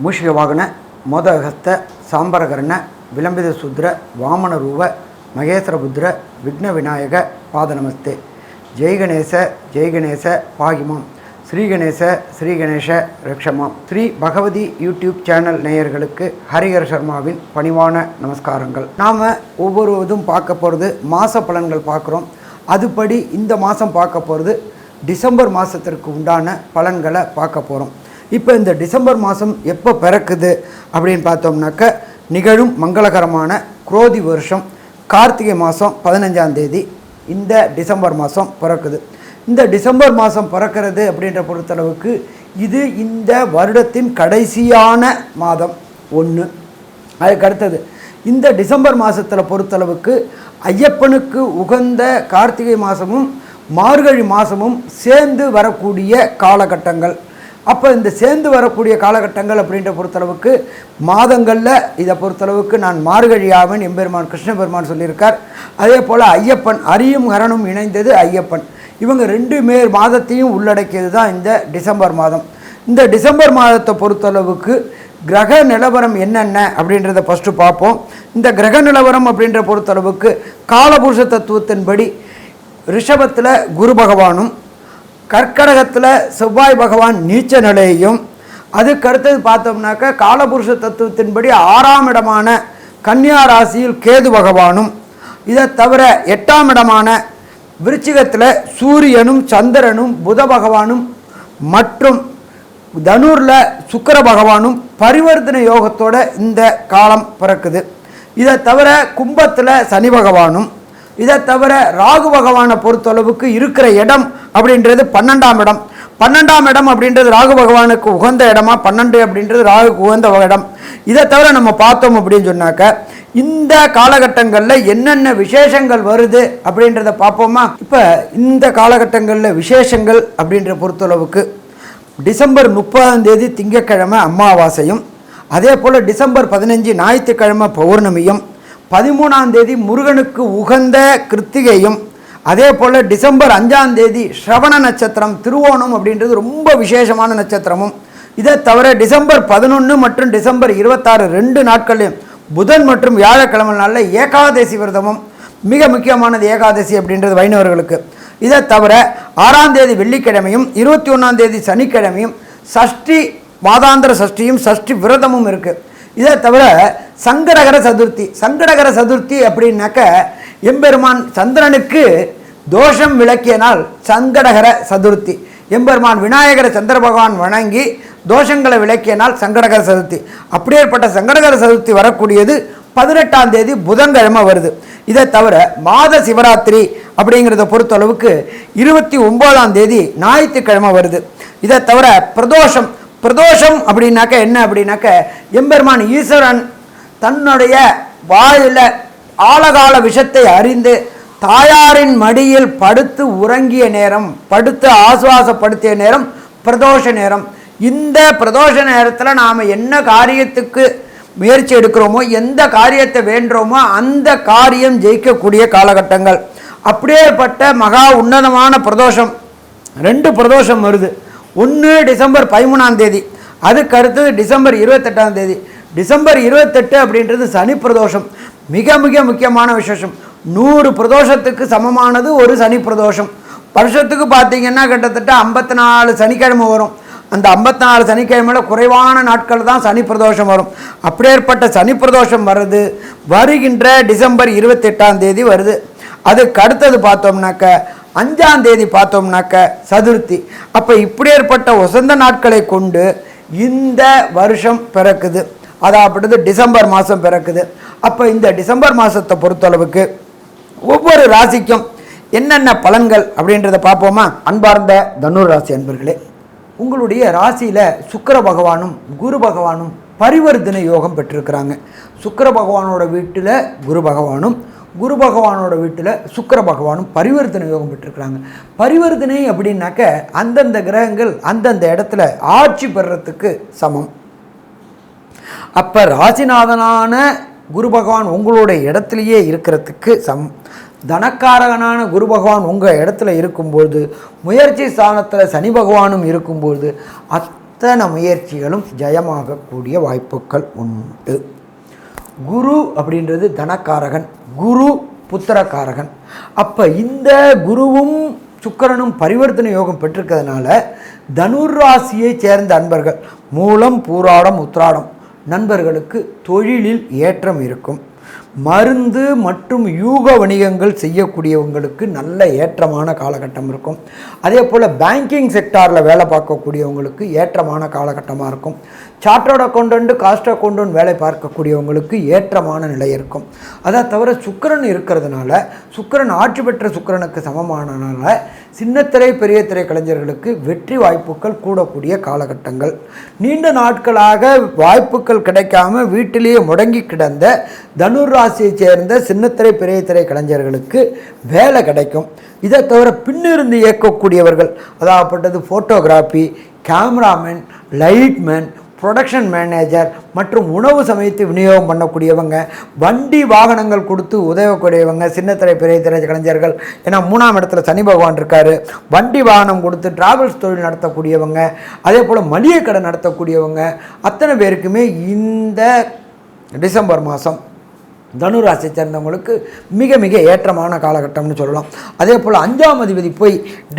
ಮೂಷಿಕವಾಹನ ಮೋದಹಸ್ತ ಸಾಂಬರಕರ್ಣ ವಿಲಂಬಿತ ಶೂದ್ರ ವಾಮನ ರೂಪ ಮಹೇಶ್ವರ ಬುದ್ರ ವಿಘ್ನ ವಿನಾಯಕ ಪಾದ ನಮಸ್ತೆ. ಜೈ ಗಣೇಶ பாகிமாம். ஸ்ரீ கணேச ரக்ஷமாம். ஸ்ரீ பகவதி யூடியூப் சேனல் நேயர்களுக்கு ஹரிஹர சர்மாவின் பணிவான நமஸ்காரங்கள். நாம் ஒவ்வொரு இதுவும் பார்க்க போகிறது மாத பலன்கள் பார்க்குறோம். அதுபடி இந்த மாதம் பார்க்க போகிறது டிசம்பர் மாதத்திற்கு உண்டான பலன்களை பார்க்க போகிறோம். இப்போ இந்த டிசம்பர் மாதம் எப்போ பிறக்குது அப்படின்னு பார்த்தோம்னாக்க நிகழும் மங்களகரமான குரோதி வருஷம் கார்த்திகை மாதம் 15ஆம் தேதி இந்த டிசம்பர் மாதம் பிறக்குது. இந்த டிசம்பர் மாதம் பிறக்கிறது அப்படின்ற பொறுத்தளவுக்கு இது இந்த வருடத்தின் கடைசியான மாதம் ஒன்று. அதுக்கு அடுத்தது இந்த டிசம்பர் மாதத்தில் பொறுத்தளவுக்கு ஐயப்பனுக்கு உகந்த கார்த்திகை மாதமும் மார்கழி மாதமும் சேர்ந்து வரக்கூடிய காலகட்டங்கள். அப்போ இந்த சேர்ந்து வரக்கூடிய காலகட்டங்கள் அப்படின்ற பொறுத்தளவுக்கு மாதங்களில் இதை பொறுத்தளவுக்கு நான் மார்கழியாவன் எம்பெருமான் கிருஷ்ண பெருமான் சொல்லியிருக்கார். அதே போல் ஐயப்பன் அரியும் ஹரனும் இணைந்தது ஐயப்பன். இவங்க ரெண்டு மாதத்தையும் உள்ளடக்கியது தான் இந்த டிசம்பர் மாதம். இந்த டிசம்பர் மாதத்தை பொறுத்தளவுக்கு கிரக நிலவரம் என்னென்ன அப்படின்றத ஃபஸ்ட்டு பார்ப்போம். இந்த கிரக நிலவரம் அப்படின்ற பொறுத்தளவுக்கு காலபுருஷ தத்துவத்தின்படி ரிஷபத்தில் குரு பகவானும் கர்க்கடகத்தில் செவ்வாய் பகவான் நீச்ச நிலையையும், அதுக்கு அடுத்தது பார்த்தோம்னாக்க காலபுருஷ தத்துவத்தின்படி 6ஆம் இடமான கன்னியா ராசியில் கேது பகவானும், இதை தவிர 8ஆம் இடமான விருச்சிகத்தில் சூரியனும் சந்திரனும் புத பகவானும் மற்றும் தனுரில் சுக்கிர பகவானும் பரிவர்த்தனை யோகத்தோட இந்த காலம் பிறக்குது. இதை தவிர கும்பத்தில் சனி பகவானும், இதை தவிர ராகு பகவானை பொறுத்தளவுக்கு இருக்கிற இடம் அப்படின்றது 12ஆம் இடம். 12ஆம் இடம் அப்படின்றது ராகு பகவானுக்கு உகந்த இடமா, 12 அப்படின்றது ராகுக்கு உகந்த இடம். இதை தவிர நம்ம பார்த்தோம் அப்படின்னு சொன்னாக்க இந்த காலகட்டங்களில் என்னென்ன விசேஷங்கள் வருது அப்படின்றத பார்ப்போமா. இப்போ இந்த காலகட்டங்களில் விசேஷங்கள் அப்படின்ற பொறுத்தளவுக்கு டிசம்பர் 30ஆம் தேதி திங்கட்கிழமை அமாவாசையும், அதே போல் டிசம்பர் 15 ஞாயிற்றுக்கிழமை பௌர்ணமியும், 13ஆம் தேதி முருகனுக்கு உகந்த கிருத்திகையும், அதே போல் டிசம்பர் 5ஆம் தேதி ஸ்ரவண நட்சத்திரம் திருவோணம் அப்படின்றது ரொம்ப விசேஷமான நட்சத்திரமும், இதை தவிர டிசம்பர் 11 மற்றும் டிசம்பர் 26 2 நாட்களையும் புதன் மற்றும் வியாழக்கிழமை நாளில் ஏகாதசி விரதமும் மிக முக்கியமானது. ஏகாதசி அப்படின்றது வைணவர்களுக்கு. இதை தவிர 6ஆம் தேதி வெள்ளிக்கிழமையும் 21ஆம் தேதி சனிக்கிழமையும் சஷ்டி மாதாந்திர சஷ்டியும் சஷ்டி விரதமும் இருக்குது. இதை தவிர சங்கடகர சதுர்த்தி அப்படின்னாக்க எம்பெருமான் சந்திரனுக்கு தோஷம் விளக்கிய நாள் சங்கடகர சதுர்த்தி. எம்பெருமான் விநாயகர சந்திர பகவான் வணங்கி தோஷங்களை விளக்கிய நாள் சங்கடகர சதுர்த்தி. அப்படியேற்பட்ட சங்கடகர சதுர்த்தி வரக்கூடியது 18ஆம் தேதி புதன்கிழமை வருது. இதை தவிர மாத சிவராத்திரி அப்படிங்கிறத பொறுத்தளவுக்கு 29ஆம் தேதி ஞாயிற்றுக்கிழமை வருது. இதை தவிர பிரதோஷம் அப்படின்னாக்க என்ன அப்படின்னாக்க எம்பெருமான் ஈஸ்வரன் தன்னுடைய வாயில் ஆழகால விஷத்தை அறிந்து தாயாரின் மடியில் படுத்து உறங்கிய நேரம், படுத்து ஆசுவாசப்படுத்திய நேரம் பிரதோஷ நேரம். இந்த பிரதோஷ நேரத்தில் நாம் என்ன காரியத்துக்கு முயற்சி எடுக்கிறோமோ, எந்த காரியத்தை வேண்டுறோமோ அந்த காரியம் ஜெயிக்கக்கூடிய காலகட்டங்கள். அப்படியேப்பட்ட மகா உன்னதமான பிரதோஷம் 2 பிரதோஷம் வருது. ஒன்று டிசம்பர் 13ஆம் தேதி, அதுக்கு அடுத்தது டிசம்பர் 28ஆம் தேதி. டிசம்பர் 28 அப்படின்றது சனி பிரதோஷம். மிக மிக முக்கியமான விசேஷம். 100 பிரதோஷத்துக்கு சமமானது ஒரு சனி பிரதோஷம். வருஷத்துக்கு பார்த்தீங்கன்னா கிட்டத்தட்ட 54 சனிக்கிழமை வரும். அந்த 54 சனிக்கிழமையில் குறைவான நாட்கள் தான் சனி பிரதோஷம் வரும். அப்படியேற்பட்ட சனி பிரதோஷம் வருகின்ற டிசம்பர் 28ஆம் தேதி வருது. அதுக்கு அடுத்தது பார்த்தோம்னாக்க 5ஆம் தேதி பார்த்தோம்னாக்க சதுர்த்தி. அப்போ இப்படியேற்பட்ட வசந்த நாட்களை கொண்டு இந்த வருஷம் பிறக்குது. அதாவது டிசம்பர் மாதம் பிறக்குது. அப்போ இந்த டிசம்பர் மாதத்தை பொறுத்தளவுக்கு ஒவ்வொரு ராசிக்கும் என்னென்ன பலன்கள் அப்படின்றத பார்ப்போமா. அன்பார்ந்த தனுர் ராசி அன்பர்களே, உங்களுடைய ராசியில் சுக்கிர பகவானும் குரு பகவானும் பரிவர்த்தனை யோகம் பெற்றிருக்கிறாங்க. சுக்கிர பகவானோட வீட்டில் குரு பகவானும், குரு பகவானோட வீட்டில் சுக்கிர பகவானும் பரிவர்த்தனை யோகம் பெற்றிருக்கிறாங்க. பரிவர்த்தனை அப்படின்னாக்க அந்தந்த கிரகங்கள் அந்தந்த இடத்துல ஆட்சி பெறுறதுக்கு சமம். அப்போ ராசிநாதனான குரு பகவான் உங்களுடைய இடத்துலையே இருக்கிறதுக்கு சமம். தனக்காரகனான குரு பகவான் உங்கள் இடத்துல இருக்கும்போது, முயற்சி ஸ்தானத்தில் சனி பகவானும் இருக்கும்போது அத்தனை முயற்சிகளும் ஜெயமாகக்கூடிய வாய்ப்புகள் உண்டு. குரு அப்படின்றது தனக்காரகன், குரு புத்திரக்காரகன். அப்போ இந்த குருவும் சுக்கிரனும் பரிவர்த்தனை யோகம் பெற்றிருக்கிறதுனால தனுர் ராசியை சேர்ந்த அன்பர்கள், மூலம் பூராடம் உத்திராடம் நண்பர்களுக்கு தொழிலில் ஏற்றம் இருக்கும். மருந்து மற்றும் யூக வணிகங்கள் செய்யக்கூடியவங்களுக்கு நல்ல ஏற்றமான காலகட்டம் இருக்கும். அதே போல் பேங்கிங் செக்டாரில் வேலை பார்க்கக்கூடியவங்களுக்கு ஏற்றமான காலகட்டமாக இருக்கும். சார்ட்டர்ட் அக்கௌண்டன்ட், காஸ்ட் அக்கௌண்டன்ட் வேலை பார்க்கக்கூடியவங்களுக்கு ஏற்றமான நிலை இருக்கும். அதை தவிர சுக்கிரன் இருக்கிறதுனால, சுக்கிரன் ஆட்சி பெற்ற சுக்கிரனுக்கு சமமானனால சின்னத்திரை பெரிய திரை கலைஞர்களுக்கு வெற்றி வாய்ப்புகள் கூடக்கூடிய காலகட்டங்கள். நீண்ட நாட்களாக வாய்ப்புகள் கிடைக்காம வீட்டிலேயே முடங்கி கிடந்த தனுர் ராசியை சேர்ந்த சின்னத்திரை பெரிய திரை கலைஞர்களுக்கு வேலை கிடைக்கும். இதை தவிர பின்னிருந்து இயக்கக்கூடியவர்கள், அதாகப்பட்டது photography, cameraman, lightman, production manager மற்றும் உணவு சமைத்து விநியோகம் பண்ணக்கூடியவங்க, வண்டி வாகனங்கள் கொடுத்து உதவக்கூடியவங்க, சின்னத்திரை பெரிய திரை கலைஞர்கள். ஏன்னா 3ஆம் இடத்துல சனி பகவான் இருக்கார். வண்டி வாகனம் கொடுத்து டிராவல்ஸ் தொழில் நடத்தக்கூடியவங்க, அதே போல் மளிகை கடை நடத்தக்கூடியவங்க, அத்தனை பேருக்குமே இந்த டிசம்பர் மாதம் தனுராசியை சேர்ந்தவங்களுக்கு மிக மிக ஏற்றமான காலகட்டம்னு சொல்லலாம். அதே போல் 5ஆம் அதிபதி போய்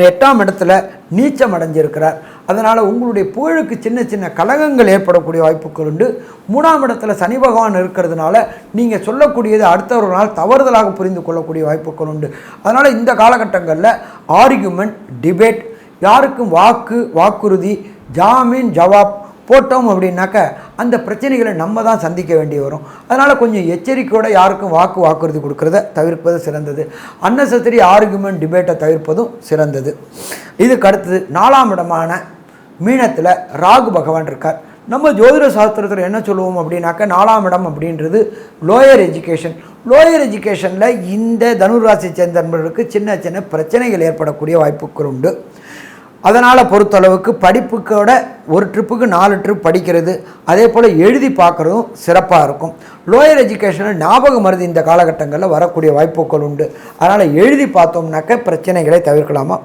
8ஆம் இடத்துல நீச்சம் அடைஞ்சிருக்கிறார். அதனால் உங்களுடைய புகழுக்கு சின்ன சின்ன கலகங்கள் ஏற்படக்கூடிய வாய்ப்புகள் உண்டு. 3ஆம் இடத்துல சனி பகவான் இருக்கிறதுனால நீங்கள் சொல்லக்கூடியது அடுத்தவர்களால் தவறுதலாக புரிந்து கொள்ளக்கூடிய வாய்ப்புகள் உண்டு. அதனால் இந்த காலகட்டங்களில் ஆர்கியூமெண்ட், டிபேட், யாருக்கும் வாக்குறுதி, ஜாமீன் ஜவாப் போட்டோம் அப்படின்னாக்க அந்த பிரச்சனைகளை நம்ம தான் சந்திக்க வேண்டி வரும். அதனால் கொஞ்சம் எச்சரிக்கையோடு யாருக்கும் வாக்குறுதி கொடுக்கறத தவிர்ப்பது சிறந்தது. அன்னெசரி ஆர்குமெண்ட், டிபேட்டை தவிர்ப்பதும் சிறந்தது. இதுக்கு அடுத்தது 4ஆம் இடமான மீனத்தில் ராகு பகவான் இருக்கார். நம்ம ஜோதிட சாஸ்திரத்தில் என்ன சொல்லுவோம் அப்படின்னாக்க 4ஆம் இடம் அப்படின்றது லோயர் எஜுகேஷன். லோயர் எஜுகேஷனில் இந்த தனுராசியை சேர்ந்த நண்பர்களுக்கு சின்ன சின்ன பிரச்சனைகள் ஏற்படக்கூடிய வாய்ப்புகள் உண்டு. அதனால் பொறுத்தளவுக்கு படிப்புக்கோட ஒரு ட்ரிப்புக்கு 4 ட்ரிப் படிக்கிறது, அதே போல் எழுதி பார்க்குறதும் சிறப்பாக இருக்கும். லோயர் எஜுகேஷனில் ஞாபக மருதி இந்த காலகட்டங்களில் வரக்கூடிய வாய்ப்புகள் உண்டு. அதனால் எழுதி பார்த்தோம்னாக்க பிரச்சனைகளை தவிர்க்கலாம்.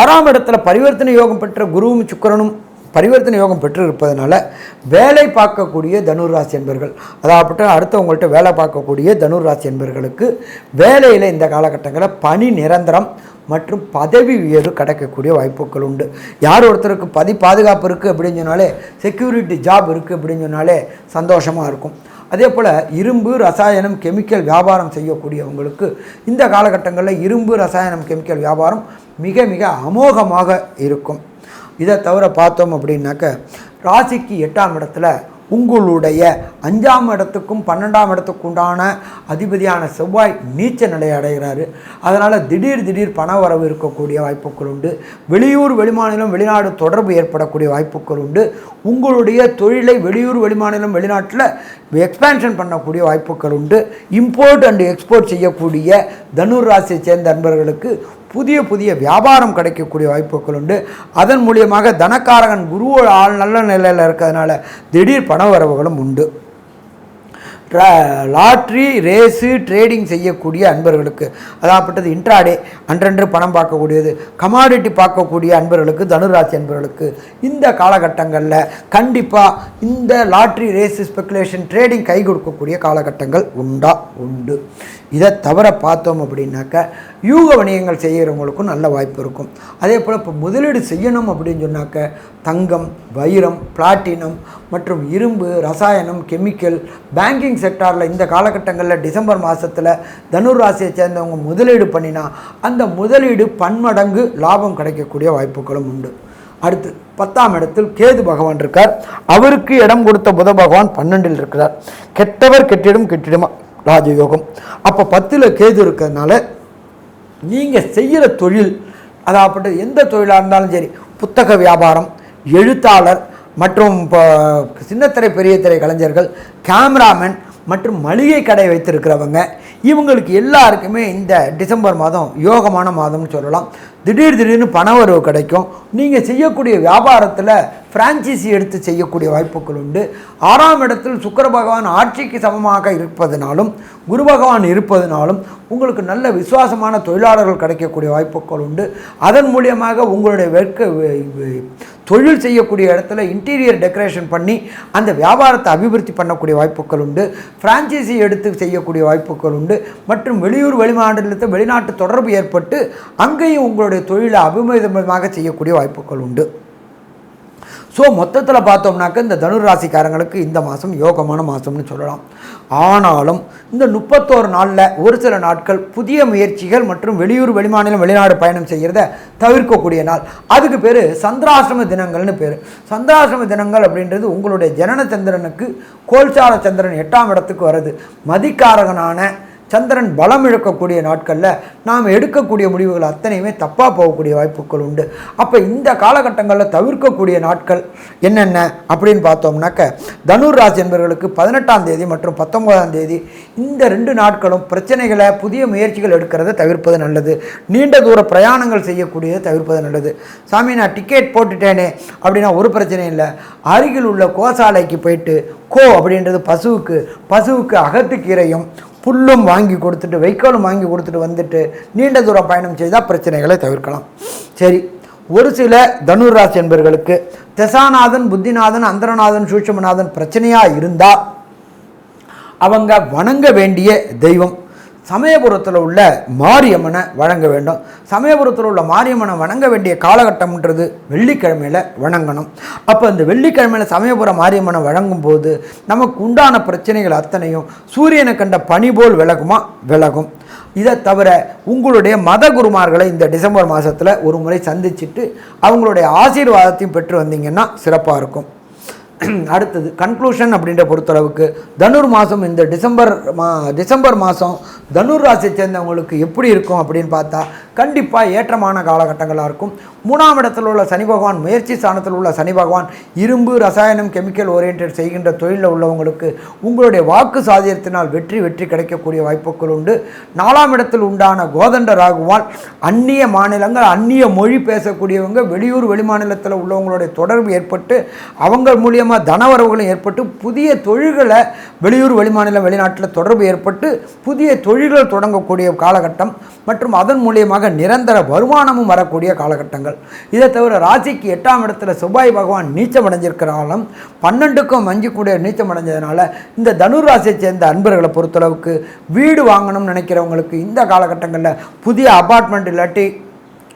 6ஆம் இடத்துல பரிவர்த்தனை யோகம் பெற்ற குருவும் சுக்கிரனும் பரிவர்த்தனை யோகம் பெற்று இருப்பதனால வேலை பார்க்கக்கூடிய தனுராசி என்பர்கள், அதாவது அடுத்தவங்கள்ட்ட வேலை பார்க்கக்கூடிய தனுராசி என்பர்களுக்கு வேலையில் இந்த காலகட்டங்களில் பணி நிரந்தரம் மற்றும் பதவி உயர்வு கிடைக்கக்கூடிய வாய்ப்புகள் உண்டு. யார் ஒருத்தருக்கு பாதுகாப்பு இருக்குது அப்படின்னு சொன்னாலே, செக்யூரிட்டி ஜாப் இருக்குது அப்படின்னு சொன்னாலே சந்தோஷமாக இருக்கும். அதே போல் இரும்பு, ரசாயனம், கெமிக்கல் வியாபாரம் செய்யக்கூடியவங்களுக்கு இந்த காலகட்டங்களில் இரும்பு, ரசாயனம், கெமிக்கல் வியாபாரம் மிக மிக அமோகமாக இருக்கும். இதை தவிர பார்த்தோம் அப்படின்னாக்க ராசிக்கு 8ஆம் இடத்துல உங்களுடைய 5ஆம் இடத்துக்கும் 12ஆம் இடத்துக்கு உண்டான அதிபதியான செவ்வாய் நீச்ச நிலை அடைகிறாரு. அதனால் திடீர் பண வரவு இருக்கக்கூடிய வாய்ப்புகள் உண்டு. வெளியூர், வெளிமாநிலம், வெளிநாடு தொடர்பு ஏற்படக்கூடிய வாய்ப்புகள் உண்டு. உங்களுடைய தொழிலை வெளியூர், வெளிமாநிலம், வெளிநாட்டில் எக்ஸ்பேன்ஷன் பண்ணக்கூடிய வாய்ப்புகள் உண்டு. இம்போர்ட் அண்ட் எக்ஸ்போர்ட் செய்யக்கூடிய தனுர் ராசியை சேர்ந்த நண்பர்களுக்கு புதிய வியாபாரம் கிடைக்கக்கூடிய வாய்ப்புகள் உண்டு. அதன் மூலியமாக தனக்காரகன் குரு நல்ல நிலையில் இருக்கிறதுனால திடீர் பண வரவுகளும் உண்டு. லாட்ரி, ரேஸு, ட்ரேடிங் செய்யக்கூடிய அன்பர்களுக்கு, அதாகப்பட்டது இன்ட்ராடே அன்றன்று பணம் பார்க்கக்கூடியது, கமாடிட்டி பார்க்கக்கூடிய அன்பர்களுக்கு, தனுராசி அன்பர்களுக்கு இந்த காலகட்டங்களில் கண்டிப்பாக இந்த லாட்ரி, ரேஸு, ஸ்பெக்குலேஷன், ட்ரேடிங் கை கொடுக்கக்கூடிய காலகட்டங்கள் உண்டு. இதை தவிர பார்த்தோம் அப்படின்னாக்க யூக வணிகங்கள் செய்கிறவங்களுக்கும் நல்ல வாய்ப்பு இருக்கும். அதே போல் இப்போ முதலீடு செய்யணும் அப்படின்னு சொன்னாக்க தங்கம், வைரம், பிளாட்டினம் மற்றும் இரும்பு, ரசாயனம், கெமிக்கல், பேங்கிங் செக்டாரில் இந்த காலகட்டங்களில் டிசம்பர் மாதத்தில் தனுர் ராசியை சேர்ந்தவங்க முதலீடு பண்ணினா அந்த முதலீடு பன்மடங்கு லாபம் கிடைக்கக்கூடிய வாய்ப்புகளும் உண்டு. அடுத்து 10ஆம் இடத்தில் கேது பகவான் இருக்கார். அவருக்கு இடம் கொடுத்த புத பகவான் 12இல் இருக்கிறார். கெட்டவர் கெட்டிடும் ராஜயோகம். அப்போ 10ல் கேது இருக்கிறதுனால நீங்கள் செய்கிற தொழில், அதாவது எந்த தொழிலாக இருந்தாலும் சரி, புத்தக வியாபாரம், எழுத்தாளர் மற்றும் சின்னத்திரை பெரிய திரை கலைஞர்கள், கேமராமேன் மற்றும் மளிகை கடை வைத்திருக்கிறவங்க, இவங்களுக்கு எல்லாருக்குமே இந்த டிசம்பர் மாதம் யோகமான மாதம்னு சொல்லலாம். திடீர்னு பணவரவு கிடைக்கும். நீங்கள் செய்யக்கூடிய வியாபாரத்தில் ஃப்ரான்ச்சைசி எடுத்து செய்யக்கூடிய வாய்ப்புகள் உண்டு. 6ஆம் இடத்தில் சுக்கிர பகவான் ஆட்சிக்கு சமமாக இருப்பதனாலும் குரு பகவான் இருப்பதனாலும் உங்களுக்கு நல்ல விசுவாசமான தொழிலாளர்கள் கிடைக்கக்கூடிய வாய்ப்புகள் உண்டு. அதன் மூலியமாக உங்களுடைய தொழில் செய்யக்கூடிய இடத்துல இன்டீரியர் டெக்கரேஷன் பண்ணி அந்த வியாபாரத்தை அபிவிருத்தி பண்ணக்கூடிய வாய்ப்புகள் உண்டு. ஃப்ரான்ச்சைசி எடுத்து செய்யக்கூடிய வாய்ப்புகள் உண்டு. மற்றும் வெளியூர் வெளிமாநிலத்தை வெளிநாட்டு தொடர்பு ஏற்பட்டு அங்கேயும் உங்களுடைய தொழிலை அபிமிதமாக செய்யக்கூடிய வாய்ப்புகள் உண்டு. ஸோ மொத்தத்தில் பார்த்தோம்னாக்க இந்த தனுர் ராசிக்காரங்களுக்கு இந்த மாதம் யோகமான மாதம்னு சொல்லலாம். ஆனாலும் இந்த 31 நாளில் ஒரு சில நாட்கள் புதிய முயற்சிகள் மற்றும் வெளியூர் வெளிமாநிலம் வெளிநாடு பயணம் செய்கிறத தவிர்க்கக்கூடிய நாள். அதுக்கு பேர் சந்திராசிரம தினங்கள்னு பேர். சந்திராசிரம தினங்கள் அப்படின்றது உங்களுடைய ஜனன சந்திரனுக்கு கோல்சார சந்திரன் 8ஆம் இடத்துக்கு வருது. மதிக்காரகனான சந்திரன் பலம் இழக்கக்கூடிய நாட்களில் நாம் எடுக்கக்கூடிய முடிவுகள் அத்தனையுமே தப்பாக போகக்கூடிய வாய்ப்புகள் உண்டு. அப்போ இந்த காலகட்டங்களில் தவிர்க்கக்கூடிய நாட்கள் என்னென்ன அப்படின்னு பார்த்தோம்னாக்க தனுர் ராசி என்பவர்களுக்கு 18ஆம் தேதி மற்றும் 19ஆம் தேதி இந்த 2 நாட்களும் பிரச்சனைகளை புதிய முயற்சிகள் எடுக்கிறத தவிர்ப்பது நல்லது. நீண்ட தூர பிரயாணங்கள் செய்யக்கூடியதை தவிர்ப்பது நல்லது. சாமி நான் டிக்கெட் போட்டுட்டேனே அப்படின்னா ஒரு பிரச்சனையும் இல்லை. அருகில் உள்ள கோசாலைக்கு போயிட்டு அப்படின்றது பசுவுக்கு அகத்துக்கீரையும் புல்லும் வாங்கி கொடுத்துட்டு வைக்கோலும் வாங்கி கொடுத்துட்டு வந்துட்டு நீண்ட தூர பயணம் செய்தால் பிரச்சனைகளை தவிர்க்கலாம். சரி, ஒரு சில தனுர் ராசி என்பவர்களுக்கு தசாநாதன் புத்திநாதன் அந்தரநாதன் சூட்சுமநாதன் பிரச்சனையாக இருந்தால் அவங்க வணங்க வேண்டிய தெய்வம் சமயபுரத்தில் உள்ள மாரியம்மனை வணங்க வேண்டும். சமயபுரத்தில் உள்ள மாரியம்மனை வணங்க வேண்டிய காலகட்டம்ன்றது வெள்ளிக்கிழமையில் வணங்கணும். அப்போ இந்த வெள்ளிக்கிழமையில் சமயபுரம் மாரியம்மனை வழங்கும் போது நமக்கு உண்டான பிரச்சனைகள் அத்தனையும் சூரியனை கண்ட பனி போல் விலகும். இதை தவிர உங்களுடைய மத குருமார்களை இந்த டிசம்பர் மாதத்தில் ஒரு முறை சந்திச்சுட்டு அவங்களுடைய ஆசீர்வாதத்தையும் பெற்று வந்தீங்கன்னா சிறப்பாக இருக்கும். அடுத்தது கன்க்ளூஷன் அப்படின்ற பொறுத்தளவுக்கு தனுர் மாதம் இந்த டிசம்பர் மாதம் தனுர் ராசியை சேர்ந்தவங்களுக்கு எப்படி இருக்கும் அப்படின்னு பார்த்தா கண்டிப்பாக ஏற்றமான காலகட்டங்களாக இருக்கும். 3ஆம் இடத்தில் உள்ள சனி பகவான் முயற்சி ஸ்தானத்தில் உள்ள சனி பகவான் இரும்பு ரசாயனம் கெமிக்கல் ஓரியன்ட் செய்கின்ற தொழிலில் உள்ளவங்களுக்கு உங்களுடைய வாக்கு சாதியத்தினால் வெற்றி கிடைக்கக்கூடிய வாய்ப்புகள் உண்டு. 4ஆம் இடத்தில் உண்டான கோதண்ட ராகுவால் அந்நிய மாநிலங்கள் அந்நிய மொழி பேசக்கூடியவங்க வெளியூர் வெளிமாநிலத்தில் உள்ளவங்களுடைய தொடர்பு ஏற்பட்டு அவங்க மூலியமாக தனவரவுகளும் ஏற்பட்டு புதிய தொழில்களை வெளியூர் வெளிமாநிலம் வெளிநாட்டில் தொடர்பு ஏற்பட்டு புதிய தொழில்கள் தொடங்கக்கூடிய காலகட்டம் மற்றும் அதன் மூலியமாக நிரந்தர வருமானமும் வரக்கூடிய காலகட்டங்கள். இதை தவிர ராசிக்கு 8ஆம் இடத்துல செவ்வாய் பகவான் நீச்சம் அடைஞ்சிருக்கிறாலும் 12க்கும் மஞ்சிக்கூடிய நீச்சம் அடைஞ்சதுனால இந்த தனுர் ராசியை சேர்ந்த அன்பர்களை பொறுத்தளவுக்கு வீடு வாங்கணும்னு நினைக்கிறவங்களுக்கு இந்த காலகட்டங்களில் புதிய அபார்ட்மெண்ட் இல்லாட்டி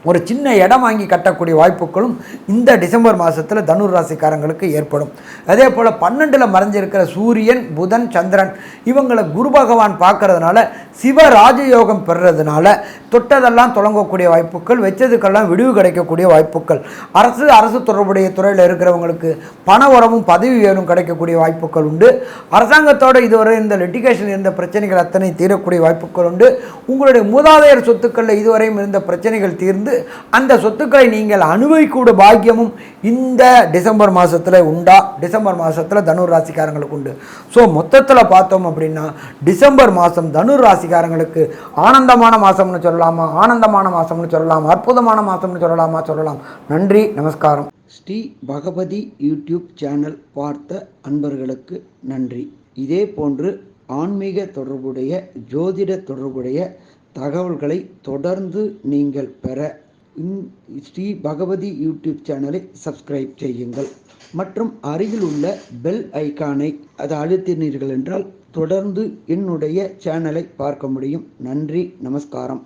ஒரு சின்ன இடம் வாங்கி கட்டக்கூடிய வாய்ப்புகளும் இந்த டிசம்பர் மாதத்தில் தனுர் ராசிக்காரங்களுக்கு ஏற்படும். அதே போல் 12ல் மறைஞ்சிருக்கிற சூரியன் புதன் சந்திரன் இவங்களை குரு பகவான் பார்க்கறதுனால சிவராஜயோகம் பெறுறதுனால தொட்டதெல்லாம் தொடங்கக்கூடிய வாய்ப்புகள் வச்சதுக்கெல்லாம் விடுவு கிடைக்கக்கூடிய வாய்ப்புகள். அரசு தொடர்புடைய துறையில் இருக்கிறவங்களுக்கு பண உரமும் பதவி உயர்வும் கிடைக்கக்கூடிய வாய்ப்புகள் உண்டு. அரசாங்கத்தோடு இதுவரை இந்த லிட்டிகேஷன் இருந்த பிரச்சனைகள் அத்தனை தீரக்கூடிய வாய்ப்புகள் உண்டு. உங்களுடைய மூதாதையர் சொத்துக்களில் இதுவரையும் இருந்த பிரச்சனைகள் தீர்ந்து அந்த சொத்துக்களை நீங்கள் அனுபவிக்கூட பாக்கியமும் இந்த டிசம்பர் மாதத்தில் உண்டா. டிசம்பர் மாதத்தில் தனுர் ராசிக்காரங்களுக்கு உண்டு. ஸோ மொத்தத்தில் பார்த்தோம் அப்படின்னா டிசம்பர் மாதம் தனுர் ராசிக்காரங்களுக்கு ஆனந்தமான மாதம்னு சொல்லலாமா, ஆனந்தமான மாதம்னு சொல்லலாம், அற்புதமான மாதம்னு சொல்லலாம். நன்றி, நமஸ்காரம். ஸ்ரீ பகவதி யூடியூப் சேனல் பார்த்த அன்பர்களுக்கு நன்றி. இதே போன்று ஆன்மீக தொடர்புடைய ஜோதிட தொடர்புடைய தகவல்களை தொடர்ந்து நீங்கள் பெற ஸ்ரீ பகவதி யூடியூப் சேனலை சப்ஸ்கிரைப் செய்யுங்கள் மற்றும் அருகில் உள்ள பெல் ஐக்கானை அதை அழுத்தினீர்கள் என்றால் தொடர்ந்து என்னுடைய சேனலை பார்க்க முடியும். நன்றி, நமஸ்காரம்.